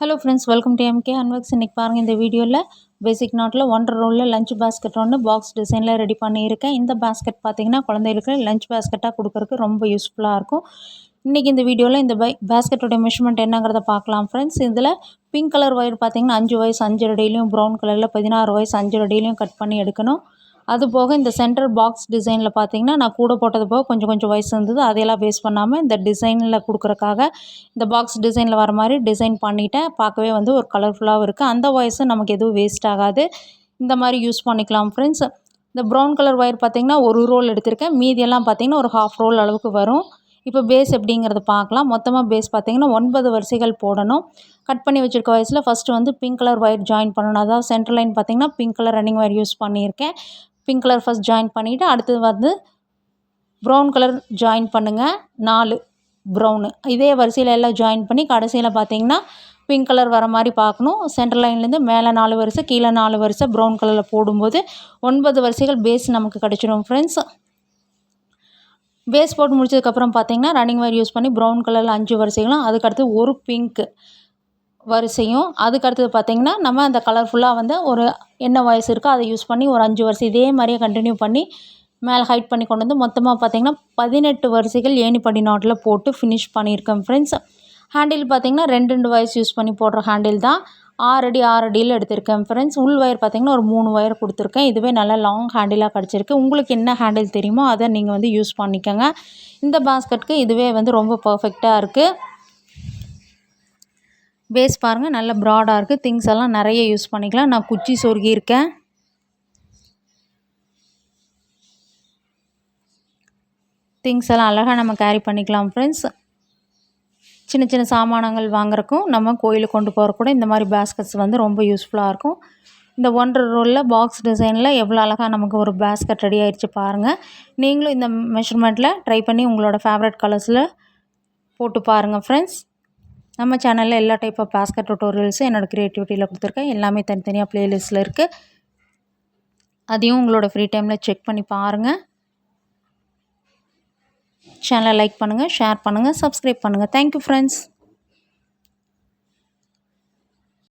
Hello friends, welcome to MK அன்வர்க்ஸ். இன்றைக்கி பாருங்கள், இந்த வீடியோவில் பேசிக் நாட்டில் 1.5 ரோலில் லஞ்ச் பேஸ்கெட் ஒன்று பாக்ஸ் டிசைனில் ரெடி பண்ணியிருக்கேன். இந்த பேஸ்கெட் பார்த்திங்கன்னா குழந்தைகளுக்கு லஞ்ச் பேஸ்கெட்டாக கொடுக்குறதுக்கு ரொம்ப யூஸ்ஃபுல்லாக இருக்கும். இன்றைக்கி இந்த வீடியோவில் இந்த பேஸ்கெட்டோட மெஷர்மெண்ட் என்னங்கிறத பார்க்கலாம் ஃப்ரெண்ட்ஸ். இதில் பிங்க் கலர் ஒயர் பார்த்திங்கன்னா 5 வயசு 5 அடியிலையும், ப்ரௌன் கலரில் 16 வயசு 5 அடியிலையும் கட் பண்ணி எடுக்கணும். அது போக இந்த சென்டர் பாக்ஸ் டிசைனில் பார்த்திங்கன்னா நான் கூட போட்டது போக கொஞ்சம் வயசு இருந்தது. அதையெல்லாம் பேஸ் பண்ணாமல் இந்த டிசைனில் கொடுக்குறக்காக இந்த பாக்ஸ் டிசைனில் வர மாதிரி டிசைன் பண்ணிவிட்டேன். பார்க்கவே ஒரு கலர்ஃபுல்லாகவும் இருக்குது. அந்த வயசு நமக்கு எதுவும் வேஸ்ட் ஆகாது. இந்த மாதிரி யூஸ் பண்ணிக்கலாம் ஃப்ரெண்ட்ஸ். இந்த ப்ரௌன் கலர் ஒயர் பார்த்திங்கன்னா ஒரு ரோல் எடுத்திருக்கேன். மீதியெல்லாம் பார்த்திங்கன்னா ஒரு ½ ரோல் அளவுக்கு வரும். இப்போ பேஸ் எப்படிங்கிறத பார்க்கலாம். மொத்தமாக பேஸ் பார்த்திங்கன்னா 9 வரிசைகள் போடணும். கட் பண்ணி வச்சுருக்க வயசில் first pink colour wire join பண்ணணும். அதாவது சென்டர் லைன் பார்த்திங்கன்னா pink colour running wire use பண்ணியிருக்கேன். பிங்க் கலர் ஃபஸ்ட் ஜாயின் பண்ணிவிட்டு அடுத்தது ப்ரௌன் கலர் ஜாயின் பண்ணுங்கள். 4 ப்ரௌனு இதே வரிசையில் எல்லாம் ஜாயின் பண்ணி கடைசியில் பார்த்திங்கன்னா பிங்க் கலர் வர மாதிரி பார்க்கணும். சென்டர் லைன்லேருந்து மேலே 4 வரிசை, கீழே 4 வரிசை ப்ரௌன் கலரில் போடும்போது 9 வரிசைகள் பேஸ் நமக்கு கிடச்சிடும் ஃப்ரெண்ட்ஸ். பேஸ் போட்டு முடிச்சதுக்கப்புறம் பார்த்திங்கன்னா ரன்னிங் ஒயர் யூஸ் பண்ணி ப்ரௌன் கலரில் 5 வரிசைகளும், அதுக்கடுத்து ஒரு பிங்க் வரிசையும், அதுக்கடுத்தது பார்த்திங்கன்னா நம்ம அந்த கலர்ஃபுல்லாக ஒரு என்ன வயசு இருக்கோ அதை யூஸ் பண்ணி ஒரு 5 வரிசை இதே மாதிரியே கண்டினியூ பண்ணி மேலே ஹைட் பண்ணி கொண்டு வந்து மொத்தமாக பார்த்திங்கன்னா 18 வரிசைகள் ஏணிப்படி நாட்டில் போட்டு ஃபினிஷ் பண்ணியிருக்கேன் ஃப்ரெண்ட்ஸ். ஹேண்டில் பார்த்திங்கன்னா 2 வயசு யூஸ் பண்ணி போடுற ஹேண்டில் தான். 6 அடி 6 அடியில் எடுத்திருக்கேன் ஃப்ரெண்ட்ஸ். உள் ஒயர் பார்த்திங்கன்னா ஒரு 3 ஒயர் கொடுத்துருக்கேன். இதுவே நல்லா லாங் ஹேண்டிலாக கிடச்சிருக்கு. உங்களுக்கு என்ன ஹேண்டில் தெரியுமோ அதை நீங்கள் யூஸ் பண்ணிக்கோங்க. இந்த பாஸ்கெட்டுக்கு இதுவே ரொம்ப பர்ஃபெக்டாக இருக்குது. பேஸ் பாருங்கள், நல்ல ப்ராடாக இருக்குது. திங்ஸ் எல்லாம் நிறைய யூஸ் பண்ணிக்கலாம். நான் குச்சி சொருகியிருக்கேன். திங்ஸ் எல்லாம் அழகாக நம்ம கேரி பண்ணிக்கலாம் ஃப்ரெண்ட்ஸ். சின்ன சின்ன சாமானங்கள் வாங்குறக்கும் நம்ம கோயிலுக்கு கொண்டு போகிற கூட இந்த மாதிரி பேஸ்கெட்ஸ் ரொம்ப யூஸ்ஃபுல்லாக இருக்கும். இந்த 1.5 ரோலில் பாக்ஸ் டிசைனில் எவ்வளோ அழகாக நமக்கு ஒரு பேஸ்கெட் ரெடி ஆகிடுச்சு பாருங்கள். நீங்களும் இந்த மெஷர்மெண்ட்டில் ட்ரை பண்ணி உங்களோட ஃபேவரட் கலர்ஸில் போட்டு பாருங்கள் ஃப்ரெண்ட்ஸ். நம்ம சேனலில் எல்லா டைப் ஆஃப் பேஸ்கெட் டுட்டோரியல்ஸும் என்னோடய க்ரியேட்டிவிட்டியில் கொடுத்துருக்கேன். எல்லாமே தனித்தனியாக ப்ளேலிஸ்ட்டில் இருக்குது. அதையும் உங்களோட ஃப்ரீ டைமில் செக் பண்ணி பாருங்கள். சேனலை லைக் பண்ணுங்கள், ஷேர் பண்ணுங்கள், சப்ஸ்கிரைப் பண்ணுங்கள். Thank you friends.